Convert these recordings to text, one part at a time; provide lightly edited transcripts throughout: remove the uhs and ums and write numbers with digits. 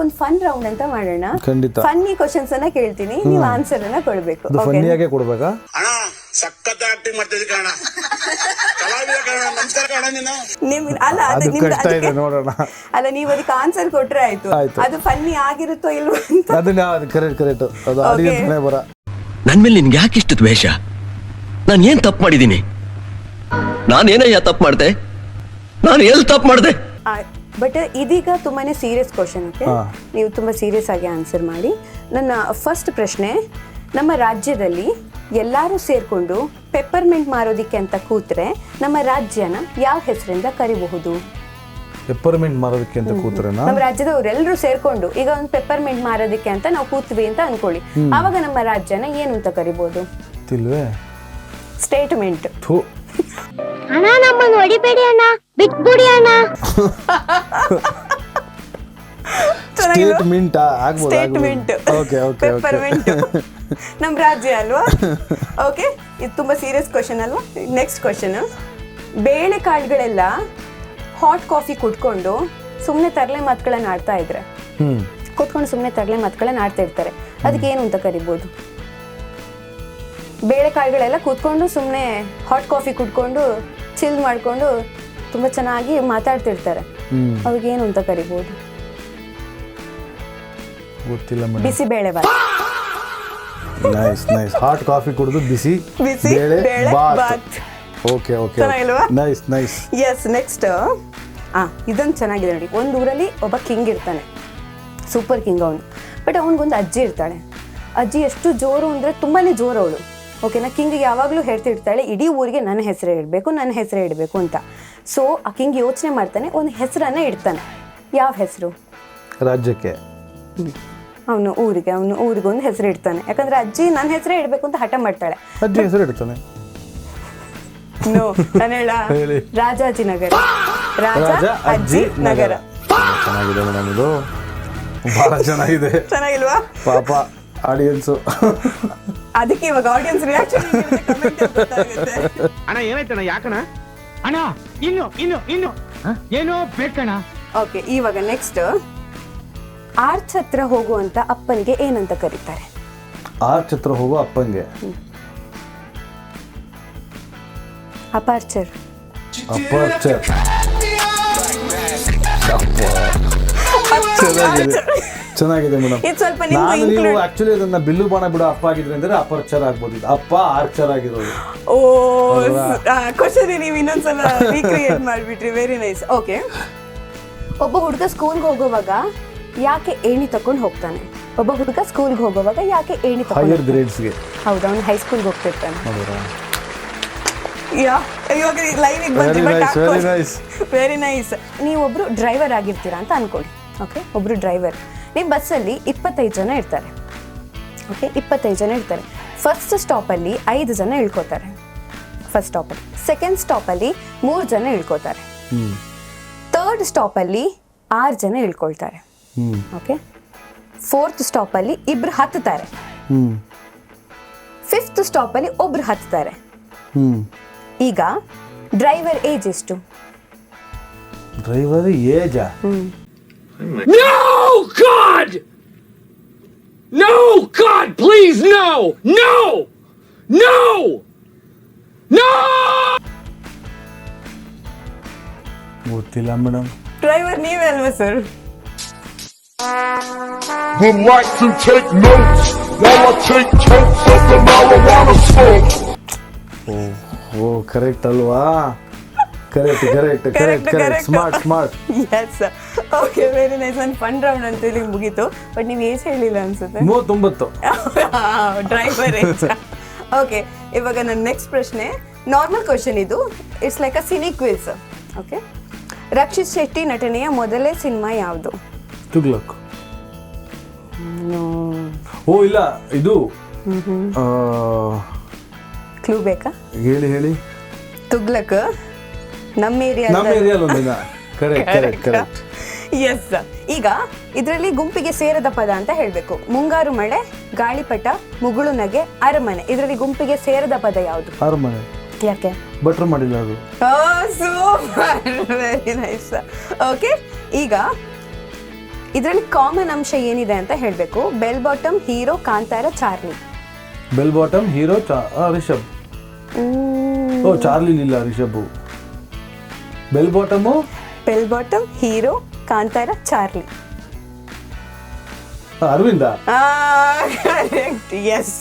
ಒಂದು fun round ಅಂತ ಮಾಡೋಣ. ಖಂಡಿತ. ಫನ್ನಿ ಕ್ವಶನ್ಸ್ ಅನ್ನ ಕೇಳ್ತೀನಿ, ನೀವು ಆನ್ಸರ್ ಅನ್ನ ಕೊಡ್ಬೇಕು. ಫನ್ನಿಯಾಗೆ ಕೊಡ್ಬೇಕಾ? ಅಣ್ಣ ಸಖತ್ ಆಕ್ಟಿಂಗ್ ಮಾಡ್ತಿದ್ದಿ ಕಣ, ಕಲಾವಿದ ಕಣ, ನಮಸ್ಕಾರ ಕಣ ನೀನು. ಅಲ್ಲ ಅದು ಕಷ್ಟ ಇದೆ ನೋಡೋಣ. ಅಲ್ಲ, ನೀವು ಅದಕ್ಕೆ ಆನ್ಸರ್ ಕೊಟ್ರೆ ಆಯ್ತು. ಅದು ಫನ್ನಿ ಆಗಿರುತ್ತೋ ಇಲ್ವೋ ಅಂತ. ಅದನ್ನ ಕರೆಕ್ಟ್ ಅದು ಆಡಿಯನ್ಸ್ನೇ ಬರ. ನನ್ ಮೇಲೆ ನಿನ್ಗೆ ಯಾಕೆ ಇಷ್ಟು ದ್ವೇಷ? ನಾನು ಏನ್ ತಪ್ಪು ಮಾಡಿದ್ದೀನಿ? ನಾನೇನಯ್ಯ ತಪ್ಪು ಮಾಡ್ದೆ? ನಾನು ಎಲ್ಲಿ ತಪ್ಪು ಮಾಡ್ದೆ? ಬಟ್ ಇದೀಗ ತುಂಬಾನೇ ಸೀರಿಯಸ್ ಕ್ವಶನ್. ಓಕೆ, ನೀವು ತುಂಬಾ ಸೀರಿಯಸ್ ಆಗಿ ಆನ್ಸರ್ ಮಾಡಿ. ನನ್ನ ಫಸ್ಟ್ ಪ್ರಶ್ನೆ, ನಮ್ಮ ರಾಜ್ಯದಲ್ಲಿ ಎಲ್ಲರೂ ಸೇರ್ಕೊಂಡು ಪೆಪ್ಪರ್ಮೆಂಟ್ ಮಾರೋದಿಕ್ಕೆ ಅಂತ ಕೂತ್ರೆ ನಮ್ಮ ರಾಜ್ಯನ ಯಾವ ಹೆಸರಿಂದ ಕರಿಬಹುದು? ಪೆಪ್ಪರ್ಮೆಂಟ್ ಮಾರೋದಕ್ಕೆ ಅಂತ ಕೂತ್ರೆ ನಮ್ಮ ರಾಜ್ಯದವರೆಲ್ಲರೂ ಸೇರ್ಕೊಂಡು ಈಗ ಒಂದು ಪೆಪ್ಪರ್ಮೆಂಟ್ ಮಾರೋದಿಕ್ಕೆ ಅಂತ ನಾವು ಕೂತ್ವಿ ಅಂತ ಅನ್ಕೊಳ್ಳಿ, ಆವಾಗ ನಮ್ಮ ರಾಜ್ಯನ ಏನು ಅಂತ ಕರಿಬಹುದು? ತಿಲ್ವೇ ಸ್ಟೇಟ್ಮೆಂಟ್. ಅಣ್ಣ ನಮ್ಮನ್ನು ಹೊಡಿಬೇಡಿ ಅಣ್ಣ, ಬಿಟ್ಬಿಡಿ ಅಣ್ಣ. ಸ್ಟೇಟ್ಮೆಂಟ್ ಆಗ್ಬೋದು. ಸ್ಟೇಟ್ಮೆಂಟ್. ಓಕೆ ಓಕೆ ಪೆಪ್ಪರ್ಮೆಂಟ್ ನಮ್ಮ ರಾಜ್ಯ ಅಲ್ವಾ? ಓಕೆ, ಇದು ತುಂಬಾ ಸೀರಿಯಸ್ ಕ್ವಶನ್ ಅಲ್ವಾ? ನೆಕ್ಸ್ಟ್ ಕ್ವಶನ್, ಬೇಳೆಕಾಳುಗಳೆಲ್ಲ ಹಾಟ್ ಕಾಫಿ ಕುಡ್ಕೊಂಡು ಸುಮ್ಮನೆ ತರಲೆ ಮಾತುಗಳನ್ನ ಆಡ್ತಾ ಇದ್ರೆ, ಕೂತ್ಕೊಂಡು ಸುಮ್ಮನೆ ತರಲೆ ಮಾತುಗಳನ್ನ ಆಡ್ತಾ ಇರ್ತಾರೆ, ಅದಕ್ಕೆ ಏನು ಅಂತ ಕರಿಬೋದು? ಬೇಳೆಕಾಳುಗಳೆಲ್ಲ ಕೂತ್ಕೊಂಡು ಸುಮ್ಮನೆ ಹಾಟ್ ಕಾಫಿ ಕುಡ್ಕೊಂಡು ಚಿಲ್ ಮಾಡ್ಕೊಂಡು ತುಂಬಾ ಚೆನ್ನಾಗಿ ಮಾತಾಡ್ತಿರ್ತಾರೆ, ಅವ್ರಿಗೆ ಏನು ಅಂತ ಕರಿಬೋದು? ಗೊತ್ತಿಲ್ಲ. Bisi bele bath. Nice nice. Hot coffee ಕುಡಿದು bisi bele bath. Okay okay, nice nice. Yes, next ಇದೊಂದು ಚೆನ್ನಾಗಿದೆ ನೋಡಿ. ಒಂದು ಊರಲ್ಲಿ ಒಬ್ಬ ಕಿಂಗ್ ಇರ್ತಾನೆ, ಸೂಪರ್ ಕಿಂಗ್ ಅವನು. ಬಟ್ ಅವನಿಗೊಂದು ಅಜ್ಜಿ ಇರ್ತಾಳೆ. ಅಜ್ಜಿ ಎಷ್ಟು ಜೋರು ಅಂದರೆ ತುಂಬಾ ಜೋರು ಅವಳು. ಓಕೆನಾ? ಕಿಂಗ್ ಯಾವಾಗಲೂ ಹೇಳ್ತಿರ್ತಾಳೆ, ಇಡೀ ಊರಿಗೆ ನನ್ನ ಹೆಸರೇ ಇಡಬೇಕು, ನನ್ನ ಹೆಸರೇ ಇಡಬೇಕು ಅಂತ. ಸೊ ಆ ಕಿಂಗ್ ಯೋಚನೆ ಮಾಡ್ತಾನೆ, ಒಂದು ಹೆಸರನ್ನ ಇಡ್ತಾನೆ. ಯಾವ ಹೆಸರು? ರಾಜ್ಯಕ್ಕೆ. ಅವನು ಊರಿಗೊಂದು ಹೆಸರು ಇಡ್ತಾನೆ. ಯಾಕಂದ್ರೆ ಅಜ್ಜಿ ನನ್ನ ಹೆಸರೇ ಇಡಬೇಕು ಅಂತ ಹಠ ಮಾಡ್ತಾಳೆ. ಅಜ್ಜಿ ಹೆಸರು ಇಡ್ತಾನೆ. ನೋ, ನಾನು ಹೇಳ, ರಾಜಾಜಿನಗರ. ರಾಜ ಅಜ್ಜಿ ನಗರ. ಚೆನ್ನಾಗಿದೆ ಮೇಡಮ್, ಇದು ಬಹಳ ಚೆನ್ನಾಗಿದೆ. ಚೆನ್ನಾಗಿಲ್ವಾ? ಪಾಪ ಆಡಿಯನ್ಸು. ಅದಕ್ಕೆ ಇವಾಗ ಆಡಿಯನ್ಸ್ ರಿಯಾಕ್ಷನ್ ಅಣ್ಣ ಏನಾಯ್ತಣ್ಣ? ಯಾಕಣ್ಣ? ಅಣ್ಣ ಇನ್ನು ಏನೋ ಬೇಕಣ್ಣ. ಓಕೆ, ಇವಾಗ ನೆಕ್ಸ್ಟ್, ಆರ್ಚ್ ಹತ್ರ ಹೋಗುವಂತ ಅಪ್ಪನಿಗೆ ಏನಂತ ಕರೀತಾರೆ? ಆರ್ಚ್ ಹತ್ರ ಹೋಗೋ ಅಪ್ಪಂಗೆ ಅಪರ್ಚರ್. ಅಪರ್ಚರ್. ಚೆನ್ನಾಗಿದೆ ಮೇಡಮ್. ಇದು ಸ್ವಲ್ಪ ನೀವು ಆಕ್ಚುಲಿ ಅದನ್ನ ಬಿಲ್ಲು ಬಾಣ ಬಿಡೋ ಅಪ್ಪ ಆಗಿದ್ರೆ ಅಂದ್ರೆ ಅಪರ್ಚರ್ ಆಗ್ಬೋದು. ಅಪ್ಪ ಆರ್ಚರ್ ಆಗಿರೋದು. ಓ, ಕ್ವಶನ್ ನೀವು ಇನ್ನೊಂದ್ಸಲ ರೀಕ್ರಿಯೇಟ್ ಮಾಡ್ಬಿಟ್ರಿ. Very nice. ಓಕೆ, ಒಬ್ಬ ಹುಡುಗ ಸ್ಕೂಲ್ಗೆ ಹೋಗುವಾಗ ಯಾಕೆ ಏಣಿ ತಕೊಂಡು ಹೋಗ್ತಾನೆ? ಒಬ್ಬ ಹುಡುಗ ಸ್ಕೂಲ್ಗೆ ಹೋಗುವಾಗ ಯಾಕೆ ಏಣಿ ತಕೊಂಡು? ಹೈಯರ್ ಗ್ರೇಡ್ಸ್ಗೆ. ಹೌದಾ, ಅವ್ನು ಹೈಸ್ಕೂಲ್ಗೆ ಹೋಗ್ತಿರ್ತಾನೆ. Very nice. ನೀವೊಬ್ರು ಡ್ರೈವರ್ ಆಗಿರ್ತೀರಾ ಅಂತ ಅನ್ಕೊಳ್ಳಿ. ಓಕೆ, ಒಬ್ರು ಡ್ರೈವರ್. ನಿಮ್ಮ ಬಸ್ಸಲ್ಲಿ 25 ಜನ ಇರ್ತಾರೆ. ಓಕೆ, 25 ಜನ ಇರ್ತಾರೆ. ಫಸ್ಟ್ ಸ್ಟಾಪಲ್ಲಿ 5 ಜನ ಇಳ್ಕೋತಾರೆ. ಫಸ್ಟ್ ಸ್ಟಾಪಲ್ಲಿ. ಸೆಕೆಂಡ್ ಸ್ಟಾಪಲ್ಲಿ 3 ಜನ ಇಳ್ಕೋತಾರೆ. ಥರ್ಡ್ ಸ್ಟಾಪಲ್ಲಿ 6 ಜನ ಇಳ್ಕೊಳ್ತಾರೆ. ಓಕೆ, ಫೋರ್ತ್ ಸ್ಟಾಪಲ್ಲಿ 2 ಹತ್ತುತ್ತಾರೆ. ಫಿಫ್ತ್ ಸ್ಟಾಪಲ್ಲಿ 1 ಹತ್ತುತ್ತಾರೆ. ಈಗ ಡ್ರೈವರ್ ಏಜ್ ಎಷ್ಟು? ಡ್ರೈವರ್ ಏಜಾ? No God! No God, please no! No! No! No! ಗೊತ್ತಿಲ್ಲ ಮೇಡಮ್. ಡ್ರೈವರ್ ನೀವೇ ಅಲ್ವಾ sir? Would like to take notes while I take totes of the marijuana smoke. ಓ ಕರೆಕ್ಟ್ ಅಲ್ವಾ? Correct. Smart. Yes. Okay, very nice. ನನ್ನ fun round ಅಂತ ಹೇಳಿ ಮುಗೀತು. But ನೀವು ಏಜ್ ಹೇಳಿಲ್ಲ ಅನ್ಸುತ್ತೆ. 39. Driver age. ಓಕೆ, ಇವಾಗ ನನ್ನ ನೆಕ್ಸ್ಟ್ ಪ್ರಶ್ನೆ ನಾರ್ಮಲ್ ಕ್ವಶನ್. ಇದು it's like a cine quiz. Okay, Rakshit Shetty ನಟನೆಯ ಮೊದಲೇ ಸಿನಿಮಾ ಯಾವುದು? ತುಗ್ಲಕ್. ಓ ಇಲ್ಲ, ಇದು ಕ್ಲೂ ಬೇಕಾ? ಹೇಳಿ. ತುಗ್ಲಕ್ ನಮ್ಮ ಏರಿಯಾ. ಕರೆಕ್ಟ್. ಎಸ್. ಈಗ ಇದರಲ್ಲಿ ಗುಂಪಿಗೆ ಸೇರದ ಪದ ಅಂತ ಹೇಳಬೇಕು. ಮುಂಗಾರು ಮಳೆ, ಗಾಳಿಪಟ, ಮುಗುಳು ನಗೆ, ಅರಮನೆ. ಇದರಲ್ಲಿ ಗುಂಪಿಗೆ ಸೇರದ ಪದ ಯಾವುದು? ಅರಮನೆ. ಯಾಕೆ? ಬಟ್ರ್ ಮಾಡಿಲ್ಲ ಅದು. Super, very nice. ಓಕೆ, ಈಗ ಇದರಲ್ಲಿ ಕಾಮನ್ ಅಂಶ ಏನಿದೆ ಅಂತ ಹೇಳಬೇಕು. Bell bottom, hero, Kantara, Charlie. Bell bottom, hero, Rishab. ಓ ಚಾರ್ಲಿ ಇಲ್ಲ, Rishab. Bell bottom, bell bottom, hero, Kantara, Charlie. Aravinda. Yes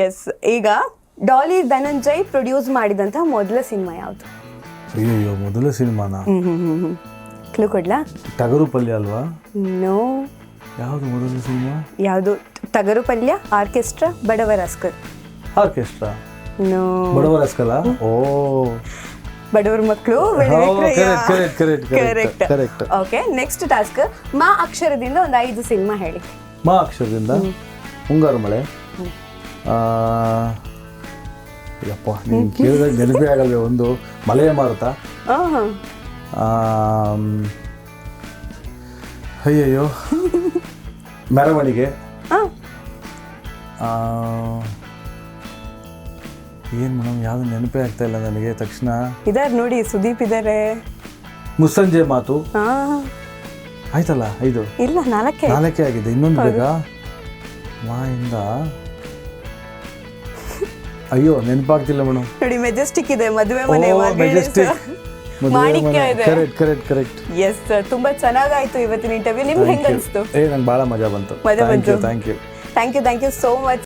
yes. ಈಗ ಡಾಲಿ ಧನಂಜಯ್ ಪ್ರೊಡ್ಯೂಸ್ ಮಾಡಿದಂತಹ ಮೊದಲ ಸಿನಿಮಾ ಯಾವುದು? ಅಯ್ಯೋ ಮೊದಲ ಸಿನಿಮಾನ? ಕ್ಲೂ ಕೊಡ್ಲಾ? ಟಗರು ಪಲ್ಯ ಅಲ್ವಾ? ನೋ. ಯಾವುದು ಮೊದಲ ಸಿನಿಮಾ? ಯಾವುದು? ಟಗರು ಪಲ್ಯ, ಆರ್ಕೆಸ್ಟ್ರಾ, ಬಡವರ ಅಸ್ಕರ್. ಆರ್ಕೆಸ್ಟ್ರಾ. ನೋ. ಬಡವರ ಅಸ್ಕಲ. ಓ ಬಡವರ ಮಕ್ಕಳು. ಕರೆಕ್ಟ್. Okay, next task. ಮಾ ಅಕ್ಷರದಿಂದ ಒಂದು 5 ಸಿನಿಮಾ ಹೇಳಿ. ಮಾ ಅಕ್ಷರದಿಂದ ಮುಂಗಾರು ಮಳೆ. ಯಪ್ಪ ನೀನು ಕೇಳಿದಾಗ ನೆನಪೇ ಆಗಲ್ವೇ. ಒಂದು ಮಲೆಯ ಮಾರುತ. ಅಯ್ಯಯ್ಯೋ ಮೆರವಣಿಗೆ. ಏನು ಮೇಡಮ್, ಯಾವುದು ನೆನಪೇ ಆಗ್ತಾ ಇಲ್ಲ ನನಗೆ ತಕ್ಷಣ. ಇದಾರೆ ನೋಡಿ, ಸುದೀಪ್ ಇದಾರೆ. ಮುಸ್ಸಂಜೆ ಮಾತು. ಆಯ್ತಲ್ಲ 5? ಇಲ್ಲ, 4 ಆಗಿದೆ. ಇನ್ನೊಂದು ಬೇಕಾ? ಮಾಯಿಂದ ಅಯ್ಯೋ ನೆನಪಾಗ್ತಿಲ್ಲ ಮೇಡಮ್. ನೋಡಿ, ಮೆಜೆಸ್ಟಿಕ್ ಇದೆ, ಮದುವೆ ಮನೆ, ಮಾಣಿಕ್ಯ ಇದೆ. ಕರೆಕ್ಟ್. ಎಸ್, ತುಂಬಾ ಚೆನ್ನಾಗಾಯ್ತು ಇವತ್ತಿನ ಇಂಟರ್ವ್ಯೂ. ನಿಮ್ಗೆ ಹೆಂಗ ಅನಿಸ್ತು? ನಂಗೆ ಭಾಳ ಮಜಾ ಬಂತು. Thank you you so much.